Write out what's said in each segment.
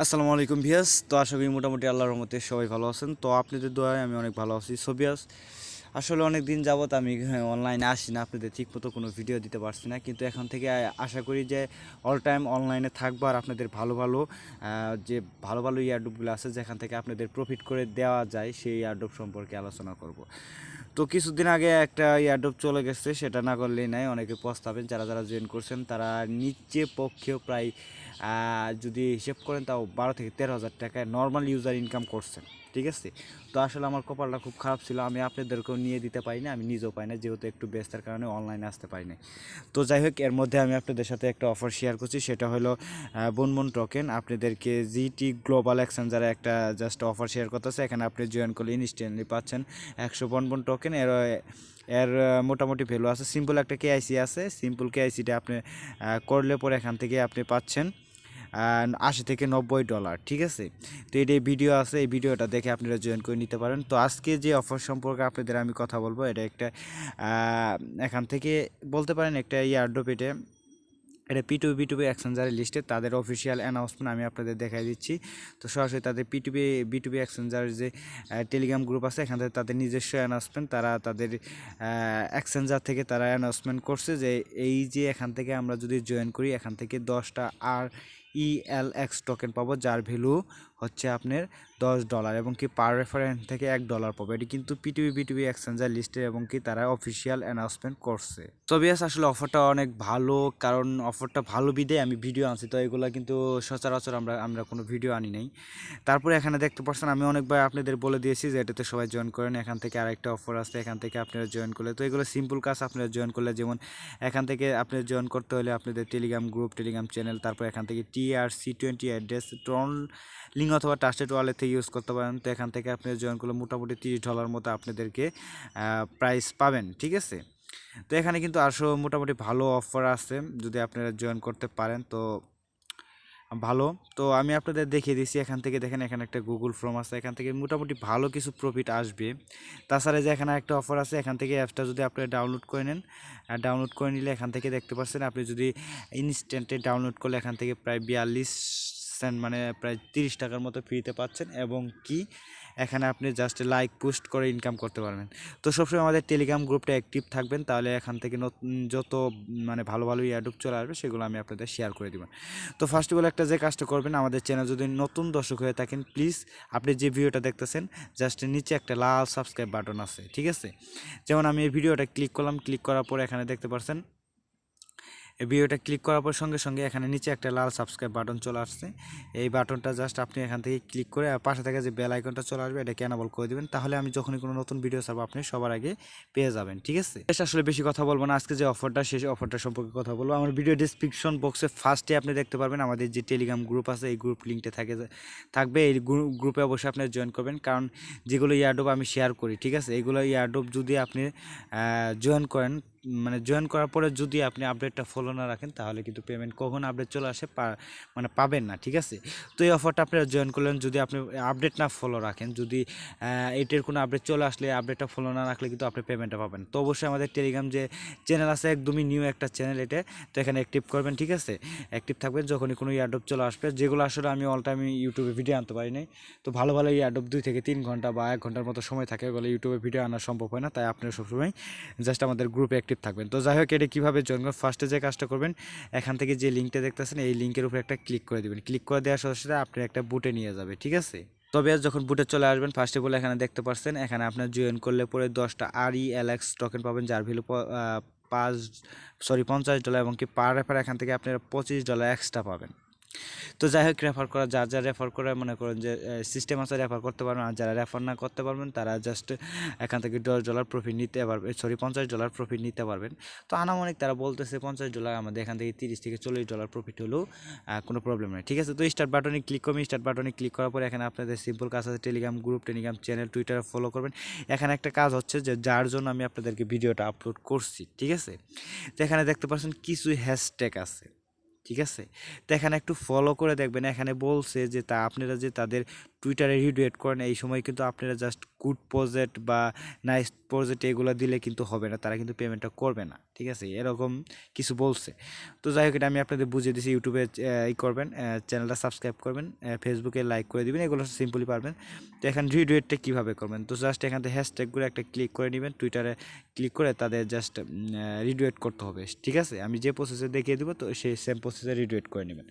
আসসালামু আলাইকুম ভিয়াস। তো আশা করি মোটামুটি আল্লাহর রহমতে সবাই ভালো আছেন। তো আপনাদের দোয়ায় আমি অনেক ভালো আছি। সো ভিয়াস, আসলে অনেক দিন যাবত আমি অনলাইনে আসি না, আপনাদের ঠিকমতো কোনো ভিডিও দিতে পারছি না, কিন্তু এখন থেকে আশা করি যে অল টাইম অনলাইনে থাকবো আর আপনাদের ভালো ভালো যে ভালো ভালো ইয়ারড্রপগুলো আছে যেখান থেকে আপনাদের প্রফিট করে দেওয়া যায় সেই ইয়ারড্রপ সম্পর্কে আলোচনা করব। তো কিছুদিন আগে একটা ইয়ারড্রপ চলে গেছে, সেটা না করলেই নাই। অনেকে পস্তাবেন, যারা যারা জয়েন করছেন তারা নিচে পক্ষেও প্রায় যদি হিসেব করেন তাও 12 থেকে 13 হাজার টাকায় নর্মাল ইউজার ইনকাম করছেন। ঠিক আছে। তো আসলে আমার কপালটা খুব খারাপ ছিল, আমি আপনাদেরকেও নিয়ে দিতে পারি না, আমি নিজেও পাই না, যেহেতু একটু ব্যস্তার কারণে অনলাইনে আসতে পারি না। তো যাই হোক, এর মধ্যে আমি আপনাদের সাথে একটা অফার শেয়ার করছি, সেটা হলো বনবন টোকেন। আপনাদেরকে জিটি গ্লোবাল এক্সচেঞ্জারে একটা জাস্ট অফার শেয়ার করতেছে। এখানে আপনি জয়েন করলে ইনস্ট্যান্টলি পাচ্ছেন 100 বনবন টোকেন। এর এর মোটামুটি ভ্যালু আছে। সিম্পল একটা কেআইসি আছে, সিম্পল কেআইসিটা আপনি করলে পরে এখান থেকে আপনি পাচ্ছেন $80 থেকে $90। ঠিক আছে। তো এটাই ভিডিও আছে, এই ভিডিওটা দেখে আপনারা জয়েন করে নিতে পারেন। তো আজকে যে অফার সম্পর্কে আপনাদের আমি কথা বলবো, এটা একটা এখান থেকে বলতে পারেন একটা ইয়ারড্রপ। এটা P2PB2B এক্সচেঞ্জারের লিস্টে তাদের অফিসিয়াল অ্যানাউন্সমেন্ট আমি আপনাদের দেখাই দিচ্ছি। তো সরাসরি তাদের P2PB2B এক্সচেঞ্জারের যে টেলিগ্রাম গ্রুপ আছে, এখান থেকে তাদের নিজস্ব অ্যানাউন্সমেন্ট, তারা তাদের এক্সচেঞ্জার থেকে তারা অ্যানাউন্সমেন্ট করছে যে এই যে এখান থেকে আমরা যদি জয়েন করি, এখান থেকে 10টা RELX টোকেন পাবো, যার ভ্যালু হচ্ছে আপনার $10 এবং কি পার রেফারেন্স থেকে $1 পাবো। এটি কিন্তু P2PB2B এক্সচেঞ্জার লিস্টে এবং কি তারা অফিসিয়াল অ্যানাউন্সমেন্ট করছে। তো বিয়াস, আসলে অফারটা অনেক ভালো, কারণ অফারটা ভালো বিদে আমি ভিডিও আনছি। তো এগুলো কিন্তু সচরাচর আমরা কোনো ভিডিও আনি নাই। তারপরে এখানে দেখতে পাচ্ছেন আমি অনেকবার আপনাদের বলে দিয়েছি যে এটাতে সবাই জয়েন করেন। এখান থেকে আরেকটা অফার আছে, এখান থেকে আপনারা জয়েন করলে, তো এগুলো সিম্পল কাজ। আপনারা জয়েন করলে, যেমন এখান থেকে আপনাদের জয়েন করতে হলে আপনাদের টেলিগ্রাম গ্রুপ, টেলিগ্রাম চ্যানেল, তারপর এখান থেকে TRC20 অ্যাড্রেস, ট্রন লিঙ্ক অথবা ট্রাস্টেড ওয়ালেট থেকে ইউজ করতে পারেন। তো এখান থেকে আপনি জয়েন করলে মোটামুটি $30 মতো আপনাদেরকে প্রাইস পাবেন। ঠিক আছে। তো এখানে কিন্তু আসলে মোটামুটি ভালো অফার আছে, যদি আপনারা জয়েন করতে পারেন তো ভালো। তো আমি আপনাদের দেখিয়ে দিচ্ছি, এখান থেকে দেখেন এখানে একটা গুগল ফর্ম আছে, এখান থেকে মোটামুটি ভালো কিছু প্রফিট আসবে। তাছাড়া যে এখানে একটা অফার আছে, এখান থেকে অ্যাপটা যদি আপনি ডাউনলোড করে নেন, ডাউনলোড করে নিলে এখান থেকে দেখতে পাচ্ছেন আপনি যদি ইনস্ট্যান্টে ডাউনলোড করলে এখান থেকে প্রায় 42 সেন্ট, মানে প্রায় $30 মতো ফ্রিতে পাচ্ছেন। এবং কি এখানে আপনি জাস্ট লাইক পোস্ট করে ইনকাম করতে পারবেন। তো সবসময় আমাদের টেলিগ্রাম গ্রুপটা অ্যাক্টিভ থাকবেন, তাহলে এখান থেকে নতুন যত মানে ভালো ভালো ইয়ারড্রপ চলে আসবে সেগুলো আমি আপনাদের শেয়ার করে দেবো। তো ফার্স্ট অফ অল একটা যে কাজটা করবেন, আমাদের চ্যানেল যদি নতুন দর্শক হয়ে থাকেন, প্লিজ আপনি যে ভিডিওটা দেখতেছেন জাস্ট নিচে একটা লাল সাবস্ক্রাইব বাটন আছে। ঠিক আছে। যেমন আমি এই ভিডিওটা ক্লিক করলাম, ক্লিক করার পরে এখানে দেখতে পাচ্ছেন এই ভিডিওটা ক্লিক করার পর সঙ্গে সঙ্গে এখানে নিচে একটা লাল সাবস্ক্রাইব বাটন চলে আসছে। এই বাটনটা জাস্ট আপনি এখান থেকে ক্লিক করে পাশে থেকে যে বেল আইকনটা চলে আসবে এটাকে এনেবল করে দেবেন, তাহলে আমি যখনই কোনো নতুন ভিডিও ছাড়বো আপনি সবার আগে পেয়ে যাবেন। ঠিক আছে। আসলে বেশি কথা বলবো না, আজকে যে অফারটা সেই অফারটা সম্পর্কে কথা বলবো। আমার ভিডিও ডিসক্রিপশন বক্সে ফার্স্টে আপনি দেখতে পারবেন আমাদের যে টেলিগ্রাম গ্রুপ আছে, এই গ্রুপ লিঙ্কটা থাকবে। এই গ্রুপে অবশ্যই আপনি জয়েন করবেন, কারণ যেগুলো ইয়ারড্রপ আমি শেয়ার করি, ঠিক আছে, এগুলো ইয়ারড্রপ যদি আপনি জয়েন করেন, মানে জয়েন করার পরে যদি আপনি আপডেটটা ফলো না রাখেন, তাহলে কিন্তু পেমেন্ট কখন আপডেট চলে আসে মানে পাবেন না। ঠিক আছে। তো এই অফারটা আপনারা জয়েন করলেন, যদি আপনি আপডেট না ফলো রাখেন, যদি এটার কোনো আপডেট চলে আসলে আপডেটটা ফলো না রাখলে কিন্তু আপনি পেমেন্টটা পাবেন। তো অবশ্যই আমাদের টেলিগ্রাম যে চ্যানেল আছে, একদমই নিউ একটা চ্যানেল এটা, তো এখানে অ্যাক্টিভ করবেন। ঠিক আছে। অ্যাক্টিভ থাকবেন, যখনই কোনো ইয়ারড্রপ চলে আসবে, যেগুলো আসলে আমি অল টাইম ইউটিউবে ভিডিও আনতে পারি নাই। তো ভালো ভালো ইয়ারড্রপ 2 থেকে 3 ঘন্টা বা 1 ঘন্টার মতো সময় থাকে, ওগুলো ইউটিউবে ভিডিও আনা সম্ভব হয় না, তাই আপনারা সবসময় জাস্ট আমাদের গ্রুপে অ্যাক্টিভ থাকবেন। তো যাই হোক, এটা কীভাবে জয়েন করবেন, ফার্স্টে যে কাজটা করবেন, এখান থেকে যে লিঙ্কটা দেখতেছেন এই লিঙ্কের উপরে একটা ক্লিক করে দেবেন। ক্লিক করে দেওয়ার সাথে সাথে আপনি একটা বুটে নিয়ে যাবে। ঠিক আছে। তবে যখন বুটে চলে আসবেন, ফার্স্টে বলে এখানে দেখতে পাচ্ছেন, এখানে আপনার জয়েন করলে পরে 10টা RELX টোকেন পাবেন, যার ভ্যালু 50 $, এবং কি পার রেফার এখান থেকে আপনারা $25 এক্সট্রা পাবেন। তো যাই হোক, রেফার করা যার যা রেফার করে মনে করেন যে সিস্টেম আছে, রেফার করতে পারবেন। আর যারা রেফার না করতে পারবেন তারা জাস্ট এখান থেকে $10 প্রফিট নিতে পারবেন, $50 প্রফিট নিতে পারবেন। তো আনুমানিক তারা বলতেছে $50, আমাদের এখান থেকে $30 থেকে $40 প্রফিট হলেও কোনো প্রবলেম নেই। ঠিক আছে। তো স্টার্ট বাটনে ক্লিক করবেন। স্টার্ট বাটনে ক্লিক করার পরে এখানে আপনাদের সিম্পল কাজ আছে, টেলিগ্রাম গ্রুপ, টেলিগ্রাম চ্যানেল, টুইটারে ফলো করবেন। এখানে একটা কাজ হচ্ছে যে যার জন্য আমি আপনাদেরকে ভিডিওটা আপলোড করছি। ঠিক আছে। তো এখানে দেখতে পাচ্ছেন কিছু হ্যাশট্যাগ আছে। ঠিক আছে। তো এখানে একটু ফলো করে দেখবেন, এখানে বলছে যে আপনারা যে তাদের টুইটারে রিটুইট করেন, এই সময় কিন্তু আপনারা জাস্ট গুড প্রজেক্ট বা নাইস প্রজেক্ট এগুলো দিলে কিন্তু হবে না, তারা কিন্তু পেমেন্টটা করবে না, ঠিক আছে, এরকম কিছু বলছে। তো যাই হোক, এটা আমি আপনাদের বুঝিয়ে দিচ্ছি। ইউটিউবে ই করবেন, চ্যানেলটা সাবস্ক্রাইব করবেন, ফেসবুকে লাইক করে দিবেন, এগুলো সিম্পলি পারবেন। তো এখন রিটুইটটা কীভাবে করবেন, তো জাস্ট এখান থেকে হ্যাশট্যাগুলো একটা ক্লিক করে নেবেন, টুইটারে ক্লিক করে তাদের জাস্ট রিটুইট করতে হবে, ঠিক আছে, আমি যে প্রসেসে দেখিয়ে দেবো তো সেই সেম প্রসেসে রিটুইট করে নেবেন।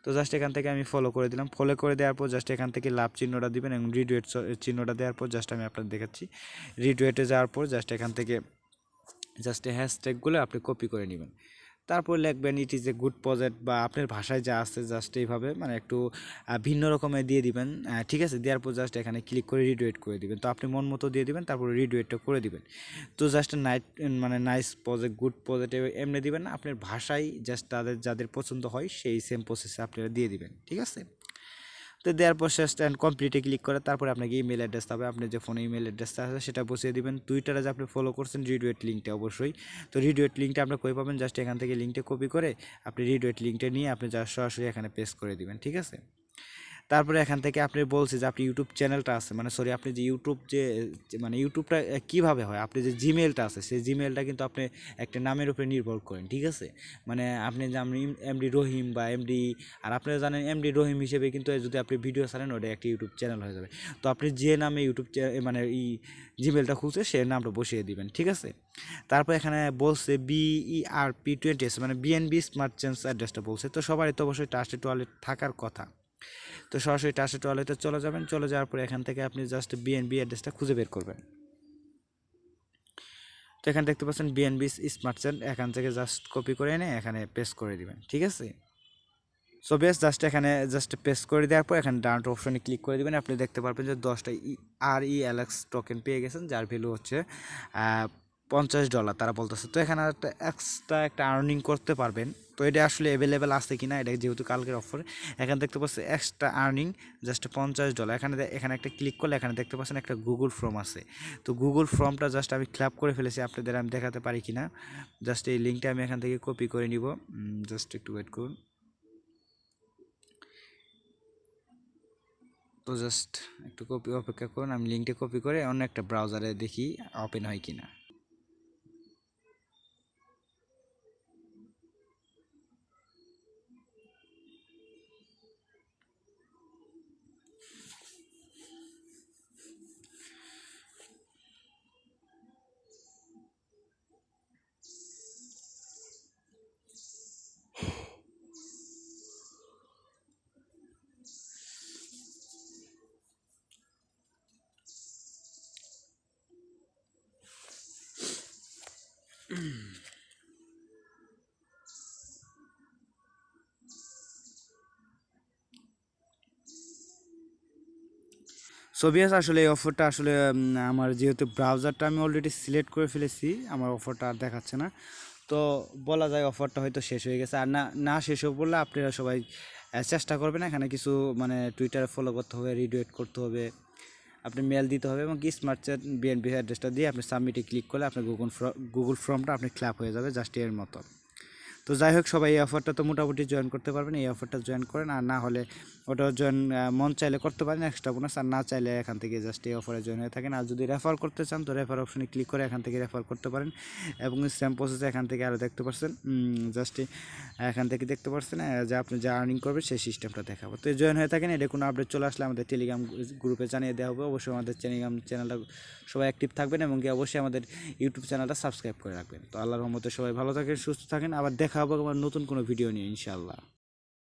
তো জাস্ট এখান থেকে আমি ফলো করে দিলাম, ফলো করে দেওয়ার পর জাস্ট এখান থেকে লাভ চিহ্নটা দিবেন এবং রিটুইট চিহ্নটা দেওয়ার পর জাস্ট আমি আপনাদের দেখাচ্ছি, রিটুইটে যাওয়ার পর জাস্ট এখান থেকে জাস্ট হ্যাশট্যাগুলো আপনি কপি করে নেবেন, তারপর লিখবেন it is a good project বা আপনার ভাষায় যা আছে জাস্ট এইভাবে মানে একটু ভিন্ন রকমের দিয়ে দিবেন, ঠিক আছে, দেওয়ার পর জাস্ট এখানে ক্লিক করে রিডুয়েট করে দিবেন। তো আপনি মন মতো দিয়ে দিবেন, তারপর রিডুয়েটটা করে দিবেন। তো জাস্ট মানে নাইস প্রজেক্ট, গুড প্রজেক্ট এমনি দিবেন না, আপনার ভাষায় জাস্ট তাদের যাদের পছন্দ হয় সেই সেম প্রসেসে আপনারা দিয়ে দিবেন, ঠিক আছে। তো দেওয়ার পর শেষ অ্যান্ড কমপ্লিটে ক্লিক করে তারপরে আপনাকে ইমেল অ্যাড্রেস হবে, আপনি যে ফোনে ইমেল অ্যাড্রেসটা আছে সেটা বসিয়ে দিবেন। টুইটারে যে আপনি ফলো করছেন রিডুয়েট লিঙ্কটা অবশ্যই, তো রিডুয়েট লিঙ্কটা আপনি কই পাবেন, জাস্ট এখান থেকে লিঙ্কটা কপি করে আপনি রিডুয়েট লিঙ্কটা নিয়ে আপনি যা সরাসরি এখানে পেস্ট করে দিবেন, ঠিক আছে। তারপরে এখান থেকে আপনি বলছে যে আপনি ইউটিউব চ্যানেলটা আছে, মানে সরি আপনি যে ইউটিউব যে মানে ইউটিউবটা কীভাবে হয়, আপনি যে জিমেলটা আছে সেই জিমেলটা কিন্তু আপনি একটা নামের উপরে নির্ভর করেন, ঠিক আছে। মানে আপনি যে আপনি এমডি রহিম বা এমডি, আর আপনারা জানেন এমডি রহিম হিসেবে কিন্তু যদি আপনি ভিডিও ছাড়েন ওটা একটা ইউটিউব চ্যানেল হয়ে যাবে। তো আপনি যে নামে ইউটিউব মানে জিমেলটা খুলছে সে নামটা বসিয়ে দিবেন, ঠিক আছে। তারপর এখানে বলছে BERP20 মানে বিএনবি স্মার্ট চেঞ্জ অ্যাড্রেসটা বলছে, তো সবারই তো অবশ্যই ট্রাস্টেড ওয়ালেট থাকার কথা। তো সরাসরি ট্রাস্টেড ওয়ালেটে চলে যাবেন, চলে যাওয়ার পরে এখান থেকে আপনি জাস্ট বিএনবি অ্যাড্রেসটা খুঁজে বের করবেন। তো এখানে দেখতে পাচ্ছেন বিএনবি স্মার্ট চেন, এখান থেকে জাস্ট কপি করে এনে এখানে পেস্ট করে দিবেন, ঠিক আছে। সো বেশ জাস্ট এখানে জাস্ট পেস্ট করে দেওয়ার পর এখানে ডাউনলোড অপশনে ক্লিক করে দেবেন, আপনি দেখতে পারবেন যে 10টা RELX টোকেন পেয়ে গেছেন, যার ভ্যালু হচ্ছে $50 তারা বলতেছে। তো এখানে একটা এক্সট্রা একটা আর্নিং করতে পারবেন, তো এটা আসলে অ্যাভেলেবেল আছে কিনা, এটা যেহেতু কালকের অফার, এখানে দেখতে পাচ্ছেন এক্সট্রা আর্নিং জাস্ট $50। এখানে একটা ক্লিক করলে এখানে দেখতে পাচ্ছেন একটা গুগল ফর্ম আছে, তো গুগল ফর্মটা জাস্ট আমি ক্ল্যাপ করে ফেলেছি, আপনাদের আমি দেখাতে পারি কিনা, জাস্ট এই লিঙ্কটা আমি এখান থেকে কপি করে নিব, জাস্ট একটু ওয়েট করুন। তো জাস্ট একটু অপেক্ষা করুন, আমি লিঙ্কটা কপি করে অন্য একটা ব্রাউজারে দেখি ওপেন হয় কিনা। সোভিয়াস আসলে এই অফারটা আসলে আমার যেহেতু ব্রাউজারটা আমি অলরেডি সিলেক্ট করে ফেলেছি, আমার অফারটা আর দেখাচ্ছে না, তো বলা যায় অফারটা হয়তো শেষ হয়ে গেছে। আর না না শেষ হয়ে বললে আপনারা সবাই চেষ্টা করবেন, এখানে কিছু মানে টুইটারে ফলো করতে হবে, রিটুইট করতে হবে, আপনি মেল দিতে হবে এবং কি স্মার্ট চ্যাট বিএনপি অ্যাড্রেসটা দিয়ে আপনি সাবমিটে ক্লিক করলে আপনার গুগল ফর্মটা আপনি ক্ল্যাপ হয়ে যাবে জাস্ট এর মতো। তো যাই হোক, সবাই এই অফারটা তো মোটামুটি জয়েন করতে পারবেন, এই অফারটা জয়েন করেন, আর না হলে ওটা জয়েন মন চাইলে করতে পারেন এক্সট্রা বোনাস, আর না চাইলে এখান থেকে জাস্ট এই অফারে জয়েন হয়ে থাকেন। আর যদি রেফার করতে চান তো রেফার অপশনে ক্লিক করে এখান থেকে রেফার করতে পারেন, এবং সেম প্রসেসে এখান থেকে আরও দেখতে পাচ্ছেন, জাস্ট এখান থেকে দেখতে পাচ্ছেন যে আপনি যা আর্নিং করবেন সেই সিস্টেমটা দেখাবো। তো জয়েন হয়ে থাকেন, এটা কোনো আপডেট চলে আসলে আমাদের টেলিগ্রাম গ্রুপে জানিয়ে দেওয়া হবে। অবশ্যই আমাদের টেলিগ্রাম চ্যানেলটা সবাই অ্যাক্টিভ থাকবেন এবং কি অবশ্যই আমাদের ইউটিউব চ্যানেলটা সাবস্ক্রাইব করে রাখবেন। তো আল্লাহর রহমতে সবাই ভালো থাকেন, সুস্থ থাকেন, আবার দেখা হবে আমার নতুন কোনো ভিডিও নিয়ে ইনশাআল্লাহ।